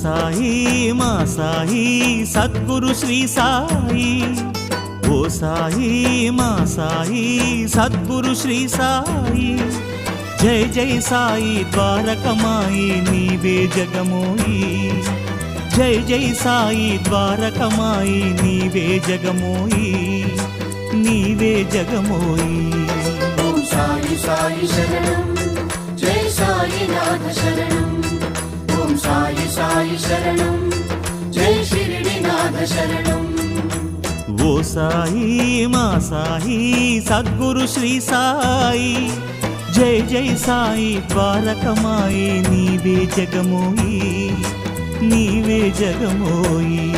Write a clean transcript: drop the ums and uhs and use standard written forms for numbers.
సాయి మా సాయి సద్గురు శ్రీ సాయి, ఓ సాయి మా సాయి సద్గురు శ్రీ సాయి, జై జై సాయి ద్వారకమాయి నీవే జగమోయి, జై జై సాయి ద్వారకమాయి నీవే జగమోయి, నీవే జగమోయి. ఓం సాయి సాయి శరణం, జై సాయినాథ శరణం. ఓం సాయి సాయి శరణం, జై షిరిడినాథ శరణం. ఓ సాయి మా సాయి సద్గురు శ్రీ సాయి, జై జై సాయి ద్వారకమాయి నీవే జగమోయి, నీవే జగమోయి.